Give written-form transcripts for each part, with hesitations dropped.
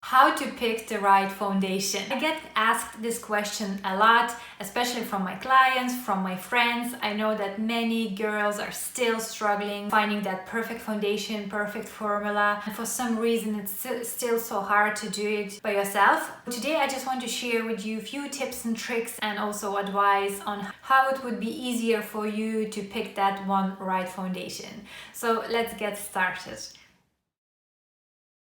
how to pick the right foundation. I get asked this question a lot, especially from my clients, from my friends. I know that many girls are still struggling finding that perfect foundation, perfect formula, and for some reason it's still so hard to do it by yourself. Today I just want to share with you a few tips and tricks and also advice on how it would be easier for you to pick that one right foundation. So let's get started.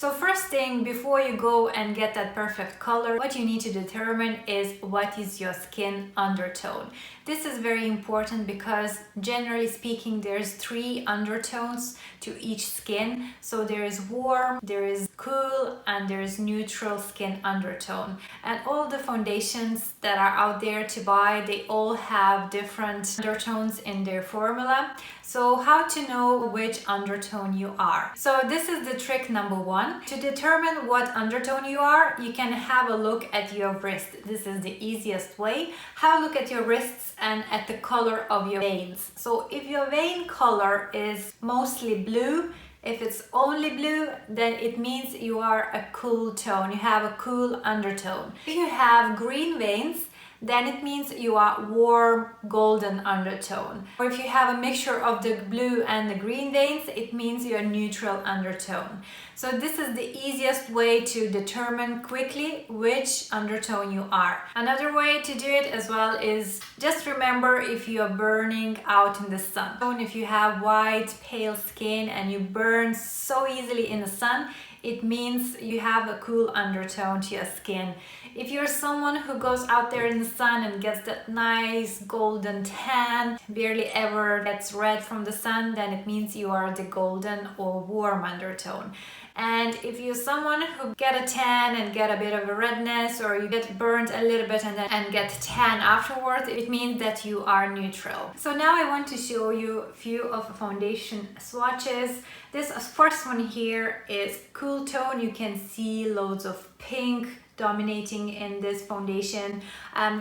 So first thing, before you go and get that perfect color, what you need to determine is what is your skin undertone. This is very important because generally speaking, there's 3 undertones to each skin. So there is warm, there is cool, and there is neutral skin undertone. And all the foundations that are out there to buy, they all have different undertones in their formula. So how to know which undertone you are? So this is the trick number 1. To determine what undertone you are, you can have a look at your wrist. This is the easiest way. Have a look at your wrists and at the color of your veins. So if your vein color is mostly blue, if it's only blue, then it means you are a cool tone. You have a cool undertone. If you have green veins, then it means you are warm golden undertone. Or if you have a mixture of the blue and the green veins, it means you're neutral undertone. So this is the easiest way to determine quickly which undertone you are. Another way to do it as well is just remember if you are burning out in the sun. If you have white, pale skin and you burn so easily in the sun, it means you have a cool undertone to your skin. If you're someone who goes out there in the sun and gets that nice golden tan, barely ever gets red from the sun, then it means you are the golden or warm undertone. And if you're someone who get a tan and get a bit of a redness, or you get burnt a little bit and get tan afterwards, it means that you are neutral. So now I want to show you a few of foundation swatches. This first one here is cool tone. You can see loads of pink dominating in this foundation.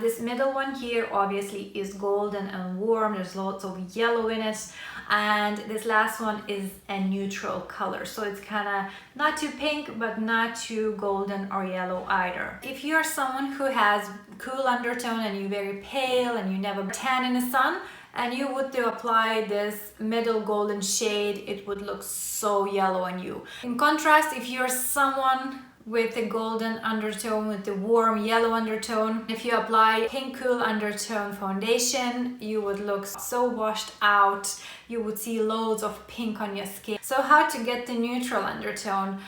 This middle one here obviously is golden and warm. There's lots of yellow in it. And this last one is a neutral color. So it's kind of not too pink, but not too golden or yellow either. If you're someone who has cool undertone and you're very pale and you never tan in the sun, and you would to apply this middle golden shade, it would look so yellow on you. In contrast, if you're someone with the golden undertone, with the warm yellow undertone, if you apply pink cool undertone foundation, you would look so washed out. You would see loads of pink on your skin. So how to get the neutral undertone?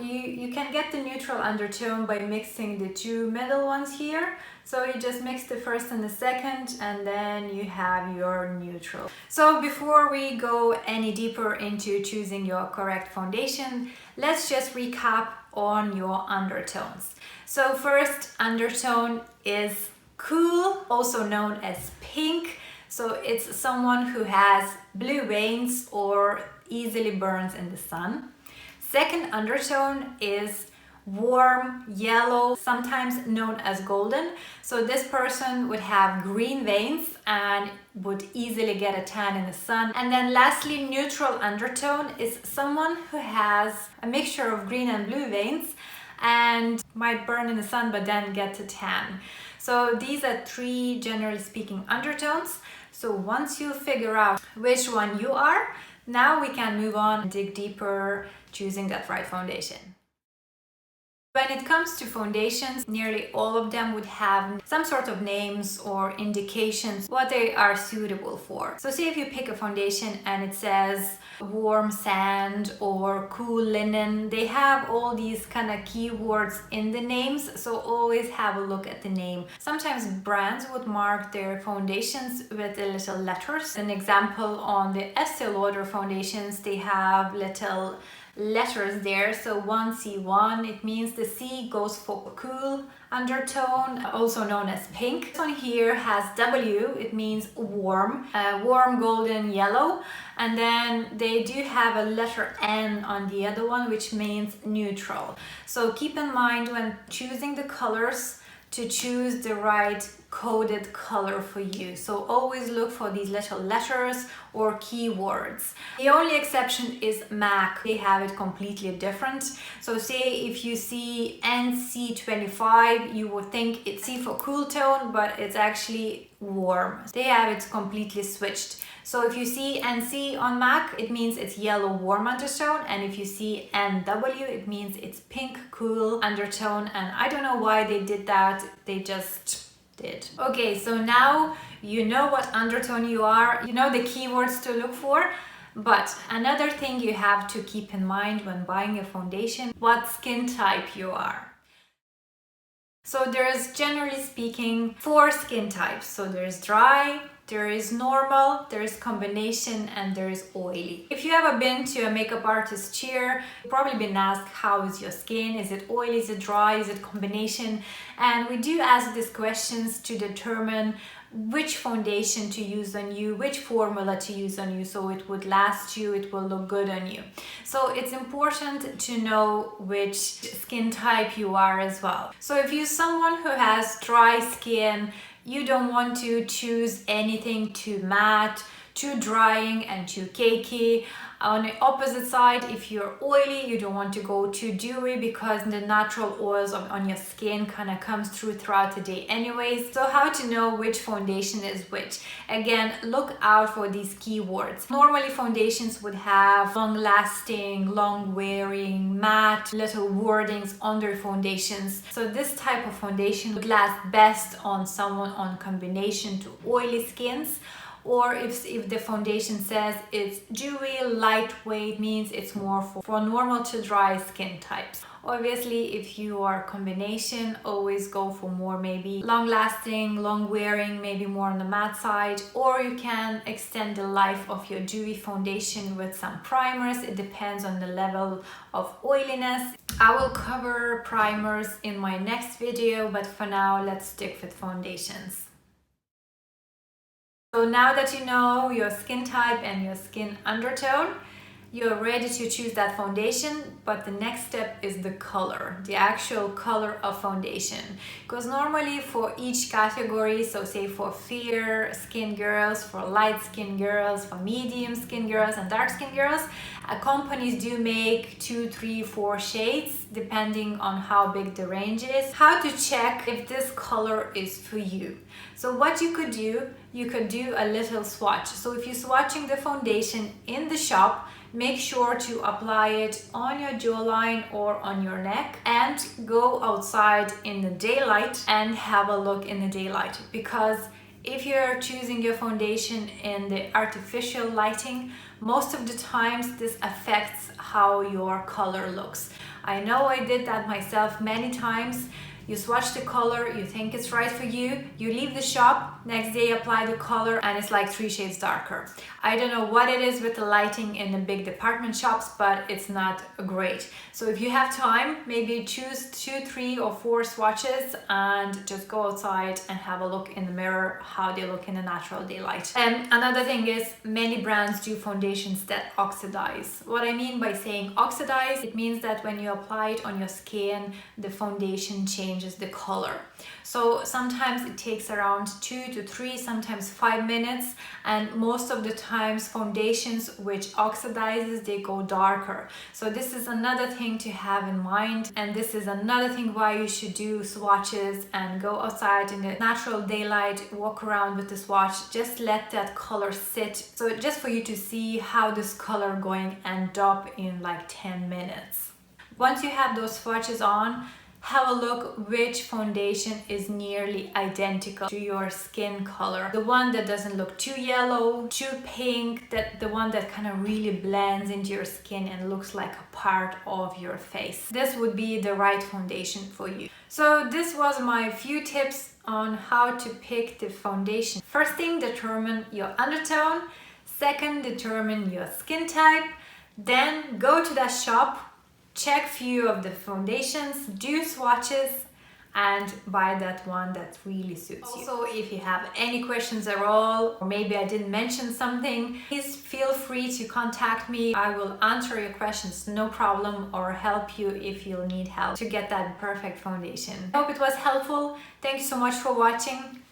You can get the neutral undertone by mixing the 2 middle ones here. So you just mix the first and the second, and then you have your neutral. So before we go any deeper into choosing your correct foundation, let's just recap on your undertones. So first undertone is cool, also known as pink. So it's someone who has blue veins or easily burns in the sun. Second undertone is warm yellow, sometimes known as golden. So this person would have green veins and would easily get a tan in the sun. And then lastly, neutral undertone is someone who has a mixture of green and blue veins and might burn in the sun but then get a tan. So these are 3, generally speaking, undertones. So once you figure out which one you are, now we can move on and dig deeper, choosing that right foundation. When it comes to foundations, nearly all of them would have some sort of names or indications what they are suitable for. So say if you pick a foundation and it says warm sand or cool linen, they have all these kind of keywords in the names, so always have a look at the name. Sometimes brands would mark their foundations with the little letters. An example, on the Estee Lauder foundations, they have little letters there. So 1C1, it means the C goes for cool undertone, also known as pink. This one here has W, it means warm, warm golden yellow. And then they do have a letter N on the other one, which means neutral. So keep in mind when choosing the colors to choose the right coded color for you. So always look for these little letters or keywords. The only exception is MAC. They have it completely different. So say if you see NC25, you would think it's C for cool tone, but it's actually warm. They have it completely switched. So if you see NC on MAC, it means it's yellow warm undertone, and if you see NW, it means it's pink cool undertone. And I don't know why they did that, they just did. Okay, so now you know what undertone you are, you know the keywords to look for. But another thing you have to keep in mind when buying a foundation, what skin type you are. So there's, generally speaking, 4 skin types. So there's dry, there is normal, there is combination, and there is oily. If you ever been to a makeup artist chair, you've probably been asked, how is your skin? Is it oily? Is it dry? Is it combination? And we do ask these questions to determine which foundation to use on you, which formula to use on you, so it would last you, it will look good on you. So it's important to know which skin type you are as well. So if you're someone who has dry skin, you don't want to choose anything too matte, too drying and too cakey. On the opposite side, if you're oily, you don't want to go too dewy because the natural oils on your skin kind of comes through throughout the day anyways. So how to know which foundation is which? Again, look out for these keywords. Normally foundations would have long lasting, long wearing, matte, little wordings on their foundations. So this type of foundation would last best on someone on combination to oily skins. Or if the foundation says it's dewy, lightweight, means it's more for normal to dry skin types. Obviously, if you are combination, always go for more maybe long lasting, long wearing, maybe more on the matte side, or you can extend the life of your dewy foundation with some primers. It depends on the level of oiliness. I will cover primers in my next video, but for now, let's stick with foundations. So now that you know your skin type and your skin undertone, you're ready to choose that foundation, but the next step is the color, the actual color of foundation. Because normally for each category, so say for fair skin girls, for light skin girls, for medium skin girls and dark skin girls, companies do make 2, 3, 4 shades depending on how big the range is. How to check if this color is for you. So what you could do a little swatch. So if you're swatching the foundation in the shop, make sure to apply it on your jawline or on your neck and go outside in the daylight and have a look in the daylight. Because if you're choosing your foundation in the artificial lighting, most of the times this affects how your color looks. I know I did that myself many times. You swatch the color, you think it's right for you, you leave the shop, next day apply the color and it's like 3 shades darker. I don't know what it is with the lighting in the big department shops, but it's not great. So if you have time, maybe choose 2, 3 or 4 swatches and just go outside and have a look in the mirror how they look in the natural daylight. And another thing is, many brands do foundations that oxidize. What I mean by saying oxidize, it means that when you apply it on your skin, the foundation changes the color. So sometimes it takes around 2 to 3, sometimes 5 minutes, and most of the times foundations which oxidizes, they go darker. So this is another thing to have in mind, and this is another thing why you should do swatches and go outside in the natural daylight, walk around with the swatch, just let that color sit. So just for you to see how this color going end up in like 10 minutes. Once you have those swatches on, have a look which foundation is nearly identical to your skin color. The one that doesn't look too yellow, too pink, the one that kind of really blends into your skin and looks like a part of your face. This would be the right foundation for you. So this was my few tips on how to pick the foundation. First thing, determine your undertone. Second, determine your skin type. Then go to that shop, check few of the foundations, do swatches, and buy that one that really suits you. Also, if you have any questions at all, or maybe I didn't mention something, please feel free to contact me. I will answer your questions, no problem, or help you if you'll need help to get that perfect foundation. I hope it was helpful. Thank you so much for watching.